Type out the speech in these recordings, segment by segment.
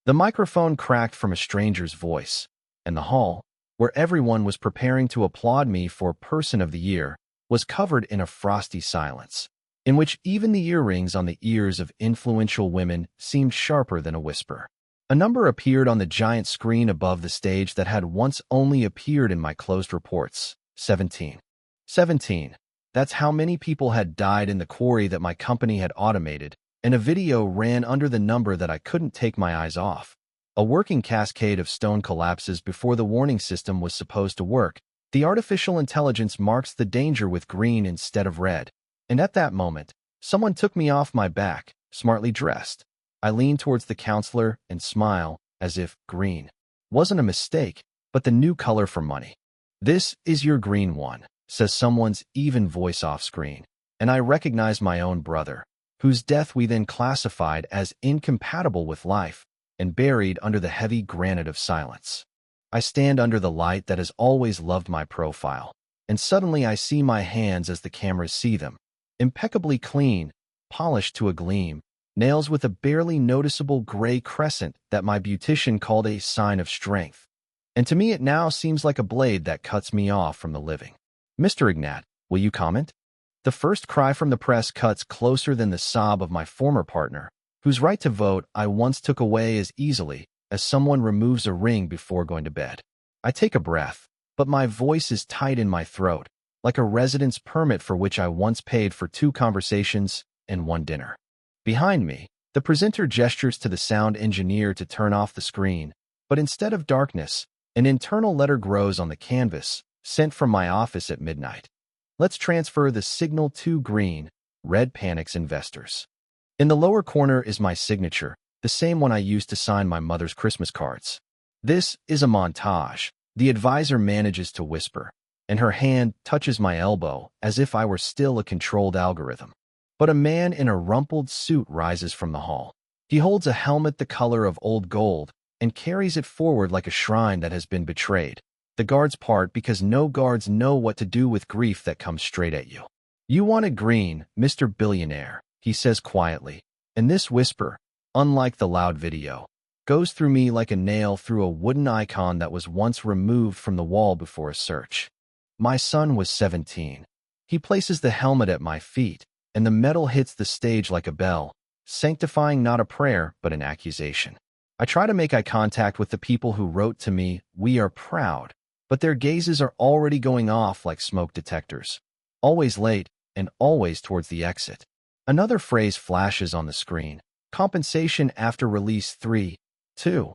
The microphone cracked from a stranger's voice, and the hall, where everyone was preparing to applaud me for Person of the Year, was covered in a frosty silence, in which even the earrings on the ears of influential women seemed sharper than a whisper. A number appeared on the giant screen above the stage that had once only appeared in my closed reports. 17. 17. That's how many people had died in the quarry that my company had automated, and a video ran under the number that I couldn't take my eyes off. A working cascade of stone collapses before the warning system was supposed to work. The artificial intelligence marks the danger with green instead of red. And at that moment, someone took me off my back, smartly dressed. I leaned towards the counselor and smiled, as if green wasn't a mistake, but the new color for money. "This is your green one," says someone's even voice off screen, and I recognize my own brother, whose death we then classified as incompatible with life and buried under the heavy granite of silence. I stand under the light that has always loved my profile, and suddenly I see my hands as the cameras see them, impeccably clean, polished to a gleam, nails with a barely noticeable gray crescent that my beautician called a sign of strength. And to me it now seems like a blade that cuts me off from the living. "Mr. Ignat, will you comment?" The first cry from the press cuts closer than the sob of my former partner, whose right to vote I once took away as easily as someone removes a ring before going to bed. I take a breath, but my voice is tight in my throat, like a residence permit for which I once paid for 2 conversations and 1 dinner. Behind me, the presenter gestures to the sound engineer to turn off the screen, but instead of darkness, an internal letter grows on the canvas, sent from my office at midnight. "Let's transfer the signal to green. Red panics investors." In the lower corner is my signature, the same one I used to sign my mother's Christmas cards. "This is a montage," the advisor manages to whisper, and her hand touches my elbow as if I were still a controlled algorithm. But a man in a rumpled suit rises from the hall. He holds a helmet the color of old gold and carries it forward like a shrine that has been betrayed. The guards part because no guards know what to do with grief that comes straight at you. "You wanted green, Mr. Billionaire," he says quietly, and this whisper, unlike the loud video, goes through me like a nail through a wooden icon that was once removed from the wall before a search. My son was 17. He places the helmet at my feet, and the metal hits the stage like a bell, sanctifying not a prayer but an accusation. I try to make eye contact with the people who wrote to me, "We are proud," but their gazes are already going off like smoke detectors. Always late, and always towards the exit. Another phrase flashes on the screen: "Compensation after release 3, 2.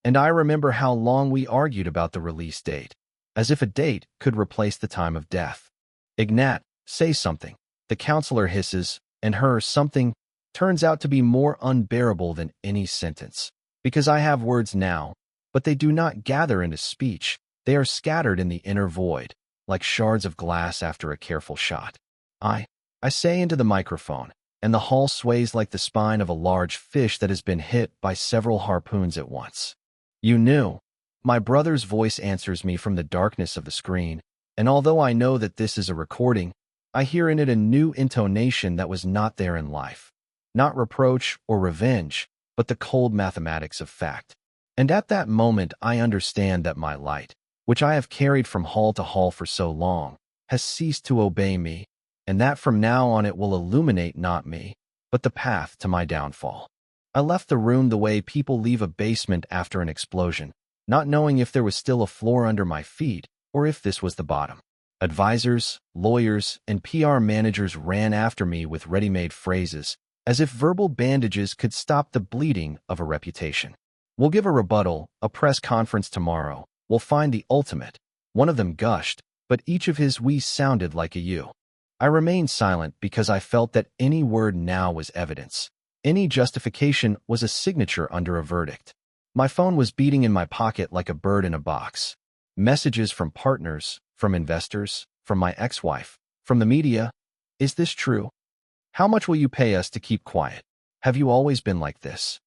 And I remember how long we argued about the release date, as if a date could replace the time of death. "Ignat, say something," the counselor hisses, and her something turns out to be more unbearable than any sentence. Because I have words now, but they do not gather into speech. They are scattered in the inner void, like shards of glass after a careful shot. I say into the microphone, and the hall sways like the spine of a large fish that has been hit by several harpoons at once. "You knew." My brother's voice answers me from the darkness of the screen, and although I know that this is a recording, I hear in it a new intonation that was not there in life. Not reproach or revenge, but the cold mathematics of fact. And at that moment I understand that my light, which I have carried from hall to hall for so long, has ceased to obey me, and that from now on it will illuminate not me, but the path to my downfall. I left the room the way people leave a basement after an explosion, not knowing if there was still a floor under my feet or if this was the bottom. Advisors, lawyers, and PR managers ran after me with ready-made phrases, as if verbal bandages could stop the bleeding of a reputation. "We'll give a rebuttal, a press conference tomorrow. We'll find the ultimate." One of them gushed, but each of his "we" sounded like a "you." I remained silent because I felt that any word now was evidence. Any justification was a signature under a verdict. My phone was beating in my pocket like a bird in a box. Messages from partners, from investors, from my ex-wife, from the media. "Is this true? How much will you pay us to keep quiet? Have you always been like this?"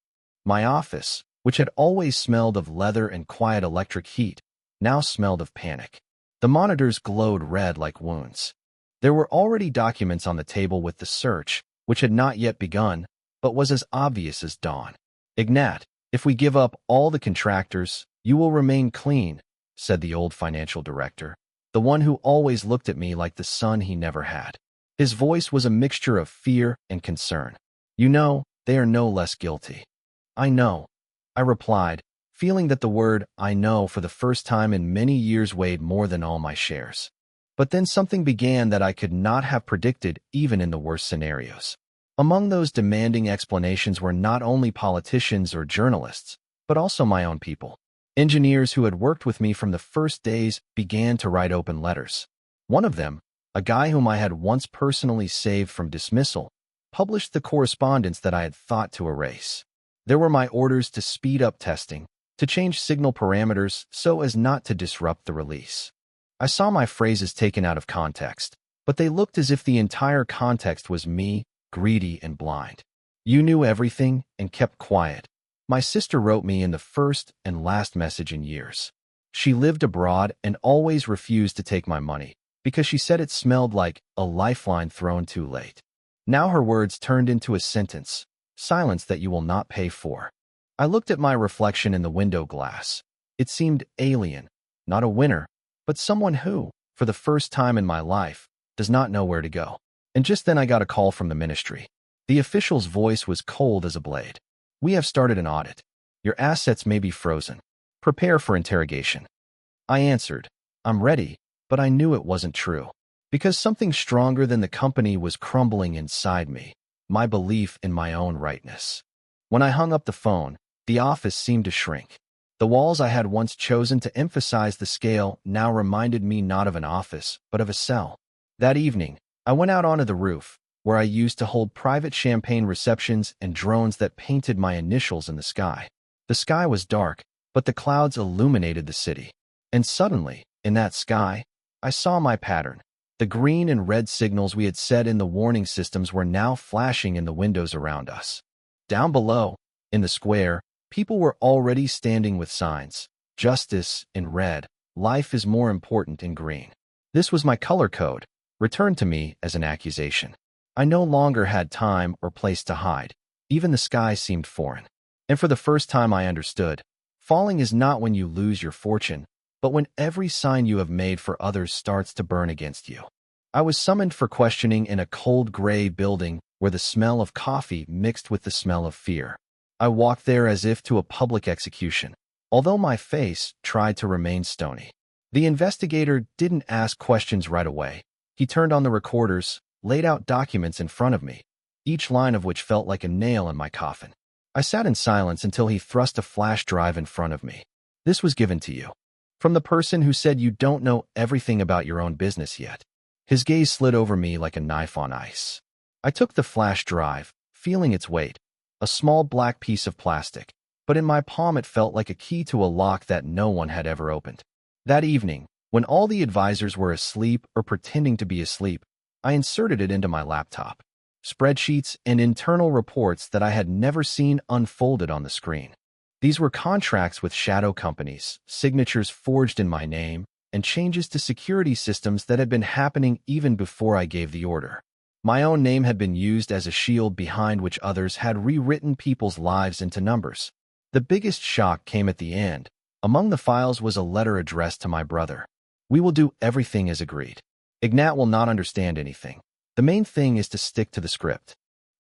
My office, which had always smelled of leather and quiet electric heat, now smelled of panic. The monitors glowed red like wounds. There were already documents on the table with the search, which had not yet begun, but was as obvious as dawn. "Ignat, If we give up all the contractors, you will remain clean, said the old financial director, the one who always looked at me like the son he never had. His voice was a mixture of fear and concern. You know, they are no less guilty. I know, I replied, feeling that the word I know for the first time in many years weighed more than all my shares. But then something began that I could not have predicted even in the worst scenarios. Among those demanding explanations were not only politicians or journalists, but also my own people. Engineers who had worked with me from the first days began to write open letters. One of them, a guy whom I had once personally saved from dismissal, published the correspondence that I had thought to erase. There were my orders to speed up testing, to change signal parameters so as not to disrupt the release. I saw my phrases taken out of context, but they looked as if the entire context was me, greedy and blind. You knew everything and kept quiet. My sister wrote me in the first and last message in years. She lived abroad and always refused to take my money because she said it smelled like a lifeline thrown too late. Now her words turned into a sentence, silence that you will not pay for. I looked at my reflection in the window glass. It seemed alien, not a winner, but someone who, for the first time in my life, does not know where to go. And just then I got a call from the ministry. The official's voice was cold as a blade. We have started an audit. Your assets may be frozen. Prepare for interrogation. I answered, I'm ready, but I knew it wasn't true. Because something stronger than the company was crumbling inside me, my belief in my own rightness. When I hung up the phone, the office seemed to shrink. The walls I had once chosen to emphasize the scale now reminded me not of an office, but of a cell. That evening, I went out onto the roof, where I used to hold private champagne receptions and drones that painted my initials in the sky. The sky was dark, but the clouds illuminated the city. And suddenly, in that sky, I saw my pattern. The green and red signals we had set in the warning systems were now flashing in the windows around us. Down below, in the square, people were already standing with signs. Justice in red, life is more important in green. This was my color code, returned to me as an accusation. I no longer had time or place to hide. Even the sky seemed foreign. And for the first time I understood, falling is not when you lose your fortune, but when every sign you have made for others starts to burn against you. I was summoned for questioning in a cold gray building where the smell of coffee mixed with the smell of fear. I walked there as if to a public execution, although my face tried to remain stony. The investigator didn't ask questions right away. He turned on the recorders, laid out documents in front of me, each line of which felt like a nail in my coffin. I sat in silence until he thrust a flash drive in front of me. This was given to you. From the person who said you don't know everything about your own business yet. His gaze slid over me like a knife on ice. I took the flash drive, feeling its weight, a small black piece of plastic, but in my palm it felt like a key to a lock that no one had ever opened. That evening, when all the advisors were asleep or pretending to be asleep, I inserted it into my laptop. Spreadsheets and internal reports that I had never seen unfolded on the screen. These were contracts with shadow companies, signatures forged in my name, and changes to security systems that had been happening even before I gave the order. My own name had been used as a shield behind which others had rewritten people's lives into numbers. The biggest shock came at the end. Among the files was a letter addressed to my brother. We will do everything as agreed. Ignat will not understand anything. The main thing is to stick to the script.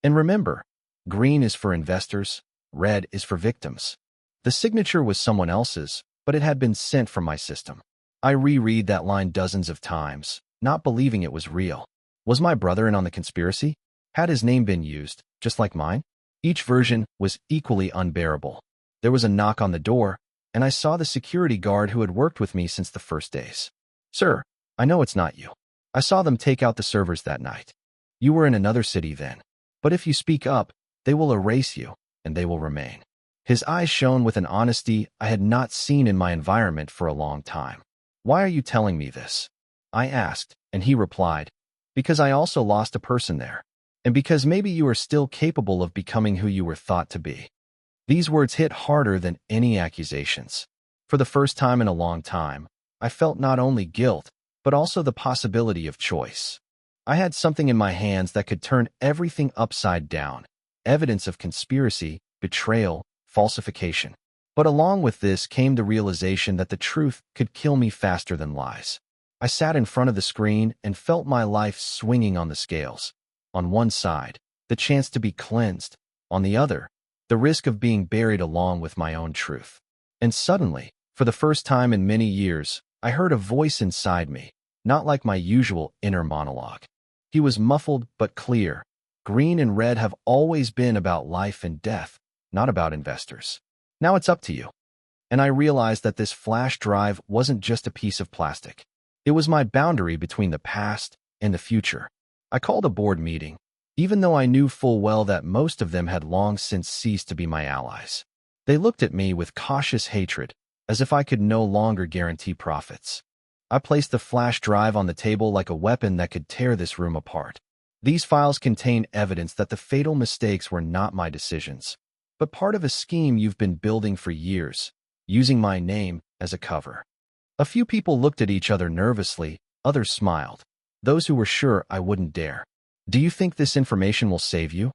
And remember, green is for investors, red is for victims. The signature was someone else's, but it had been sent from my system. I reread that line dozens of times, not believing it was real. Was my brother in on the conspiracy? Had his name been used, just like mine? Each version was equally unbearable. There was a knock on the door, and I saw the security guard who had worked with me since the first days. Sir, I know it's not you. I saw them take out the servers that night. You were in another city then. But if you speak up, they will erase you, and they will remain. His eyes shone with an honesty I had not seen in my environment for a long time. Why are you telling me this? I asked, and he replied, because I also lost a person there, and because maybe you are still capable of becoming who you were thought to be. These words hit harder than any accusations. For the first time in a long time, I felt not only guilt, but also the possibility of choice. I had something in my hands that could turn everything upside down, evidence of conspiracy, betrayal, falsification. But along with this came the realization that the truth could kill me faster than lies. I sat in front of the screen and felt my life swinging on the scales. On one side, the chance to be cleansed. On the other, the risk of being buried along with my own truth. And suddenly, for the first time in many years, I heard a voice inside me, not like my usual inner monologue. He was muffled but clear. Green and red have always been about life and death, not about investors. Now it's up to you. And I realized that this flash drive wasn't just a piece of plastic. It was my boundary between the past and the future. I called a board meeting, even though I knew full well that most of them had long since ceased to be my allies. They looked at me with cautious hatred, as if I could no longer guarantee profits. I placed the flash drive on the table like a weapon that could tear this room apart. These files contain evidence that the fatal mistakes were not my decisions, but part of a scheme you've been building for years, using my name as a cover. A few people looked at each other nervously, others smiled. Those who were sure I wouldn't dare. Do you think this information will save you?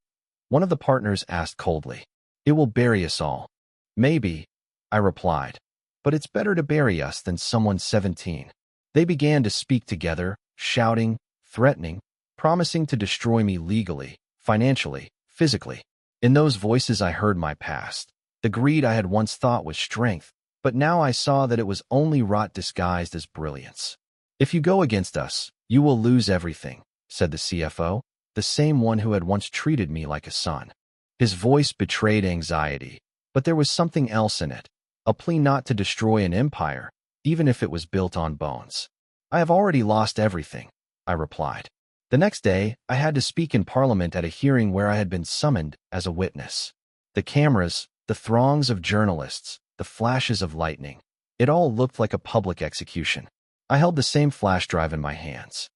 One of the partners asked coldly. It will bury us all. Maybe, I replied, but it's better to bury us than someone 17. They began to speak together, shouting, threatening, promising to destroy me legally, financially, physically. In those voices I heard my past, the greed I had once thought was strength, but now I saw that it was only rot disguised as brilliance. If you go against us, you will lose everything, said the CFO, the same one who had once treated me like a son. His voice betrayed anxiety, but there was something else in it, a plea not to destroy an empire, even if it was built on bones. I have already lost everything, I replied. The next day, I had to speak in Parliament at a hearing where I had been summoned as a witness. The cameras, the throngs of journalists, the flashes of lightning, it all looked like a public execution. I held the same flash drive in my hands.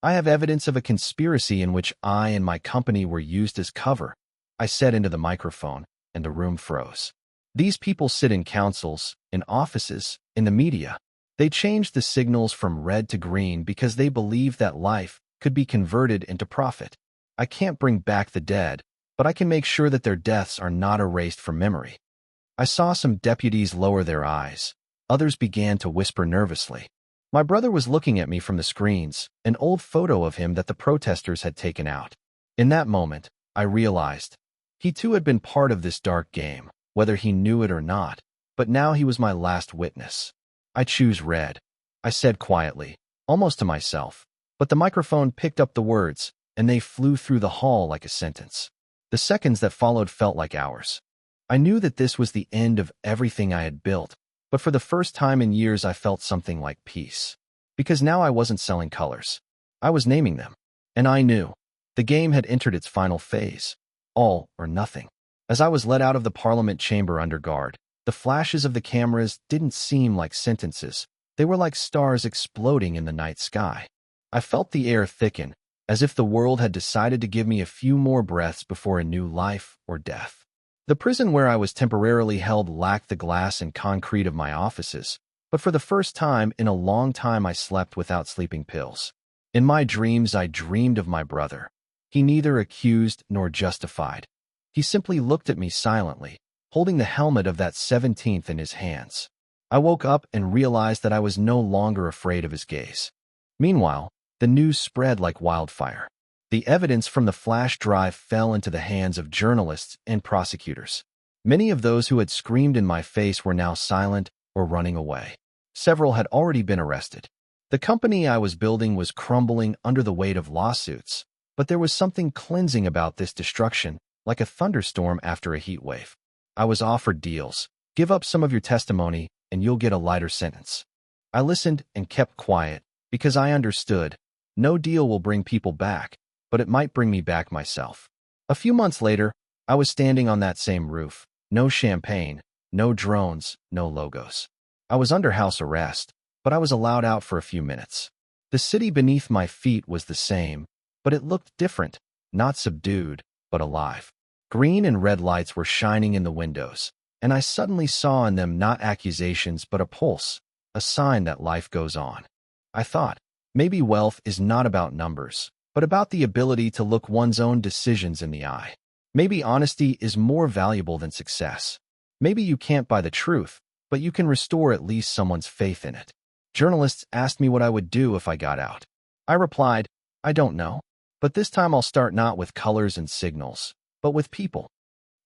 I have evidence of a conspiracy in which I and my company were used as cover, I said into the microphone, and the room froze. These people sit in councils, in offices, in the media. They changed the signals from red to green because they believed that life could be converted into profit. I can't bring back the dead, but I can make sure that their deaths are not erased from memory. I saw some deputies lower their eyes. Others began to whisper nervously. My brother was looking at me from the screens, an old photo of him that the protesters had taken out. In that moment, I realized he too had been part of this dark game, whether he knew it or not, but now he was my last witness. I choose red, I said quietly, almost to myself, but the microphone picked up the words, and they flew through the hall like a sentence. The seconds that followed felt like hours. I knew that this was the end of everything I had built, but for the first time in years I felt something like peace. Because now I wasn't selling colors. I was naming them. And I knew. The game had entered its final phase. All or nothing. As I was led out of the Parliament chamber under guard, the flashes of the cameras didn't seem like sentences. They were like stars exploding in the night sky. I felt the air thicken, as if the world had decided to give me a few more breaths before a new life or death. The prison where I was temporarily held lacked the glass and concrete of my offices, but for the first time in a long time I slept without sleeping pills. In my dreams I dreamed of my brother. He neither accused nor justified. He simply looked at me silently, holding the helmet of that 17th in his hands. I woke up and realized that I was no longer afraid of his gaze. Meanwhile, the news spread like wildfire. The evidence from the flash drive fell into the hands of journalists and prosecutors. Many of those who had screamed in my face were now silent or running away. Several had already been arrested. The company I was building was crumbling under the weight of lawsuits, but there was something cleansing about this destruction, like a thunderstorm after a heat wave. I was offered deals. Give up some of your testimony, and you'll get a lighter sentence. I listened and kept quiet, because I understood. No deal will bring people back, but it might bring me back myself. A few months later, I was standing on that same roof. No champagne, no drones, no logos. I was under house arrest, but I was allowed out for a few minutes. The city beneath my feet was the same, but it looked different, not subdued, but alive. Green and red lights were shining in the windows, and I suddenly saw in them not accusations but a pulse, a sign that life goes on. I thought, maybe wealth is not about numbers, but about the ability to look one's own decisions in the eye. Maybe honesty is more valuable than success. Maybe you can't buy the truth, but you can restore at least someone's faith in it. Journalists asked me what I would do if I got out. I replied, I don't know. But this time I'll start not with colors and signals, but with people.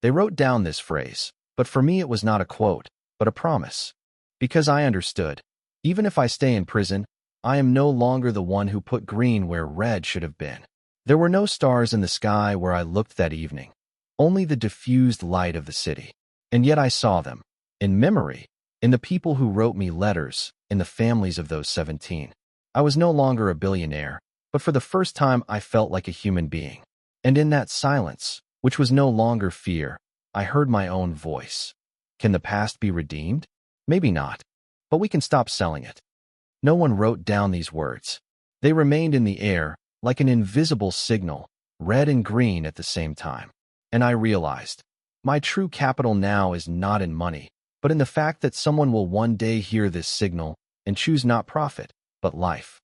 They wrote down this phrase, but for me it was not a quote, but a promise. Because I understood. Even if I stay in prison, I am no longer the one who put green where red should have been. There were no stars in the sky where I looked that evening, only the diffused light of the city. And yet I saw them, in memory, in the people who wrote me letters, in the families of those 17. I was no longer a billionaire, but for the first time I felt like a human being. And in that silence, which was no longer fear, I heard my own voice. Can the past be redeemed? Maybe not, but we can stop selling it. No one wrote down these words. They remained in the air, like an invisible signal, red and green at the same time. And I realized, my true capital now is not in money, but in the fact that someone will one day hear this signal and choose not profit, but life.